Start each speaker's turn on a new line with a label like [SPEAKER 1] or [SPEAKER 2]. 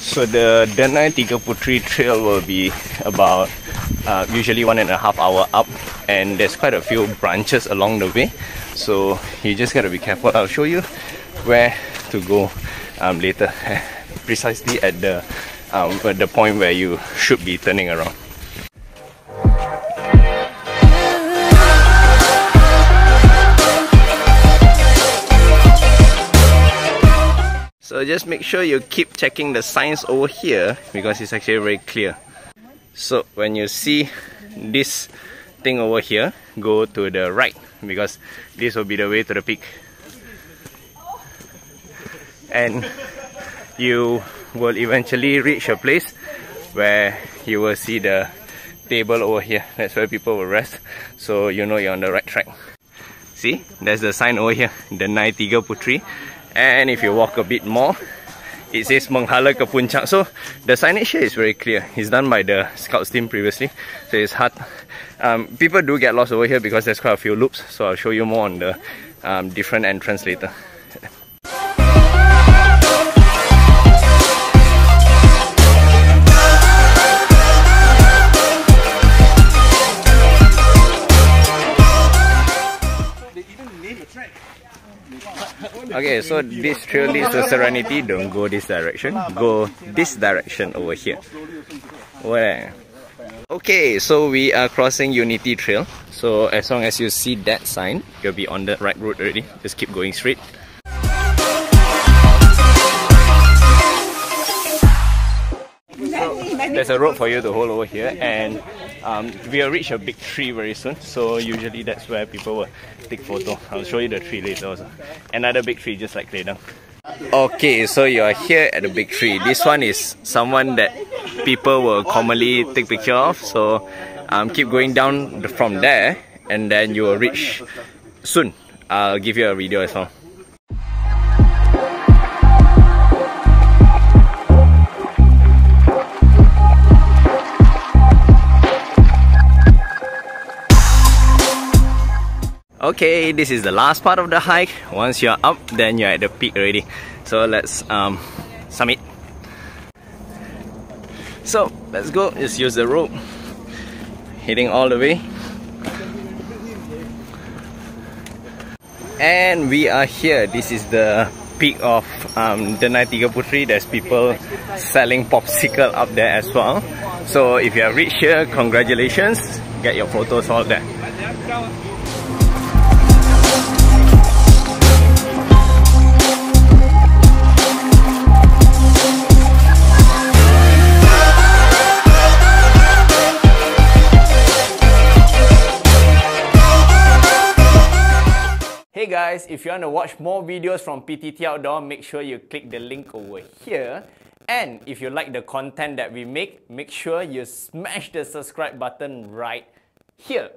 [SPEAKER 1] So the Denai Tiga Puteri trail will be about usually 1.5 hours up, and there's quite a few branches along the way, so you just gotta be careful. I'll show you where to go later, precisely at the point where you should be turning around. So just make sure you keep checking the signs over here, because it's actually very clear. So when you see this thing over here, go to the right, because this will be the way to the peak. And you will eventually reach a place where you will see the table over here. That's where people will rest, so you know you're on the right track. See, there's the sign over here, Denai Tiga Puteri. And if you walk a bit more, it says Menghala ke Puncak. So the signage here is very clear. It's done by the scouts team previously, so it's hard. People do get lost over here because there's quite a few loops, so I'll show you more on the different entrance later. Okay, so this trail leads to Serenity. Don't go this direction, go this direction over here. Where? Okay, so we are crossing Unity Trail. So as long as you see that sign, you'll be on the right road already. Just keep going straight. So there's a rope for you to hold over here, and we'll reach a big tree very soon, so usually that's where people will take photo. I'll show you the tree later also. Another big tree just like Kledang. Okay, so you are here at the big tree. This one is someone that people will commonly take picture of, so keep going down from there, and then you will reach soon. I'll give you a video as well. Okay, this is the last part of the hike. Once you're up, then you're at the peak already. So let's summit. So let's go. Just use the rope, heading all the way. And we are here. This is the peak of Denai Tiga Puteri. There's people selling popsicle up there as well. So if you have reached here, congratulations. Get your photos all there. Hey guys, if you want to watch more videos from PTT Outdoor, make sure you click the link over here. And if you like the content that we make sure you smash the subscribe button right here.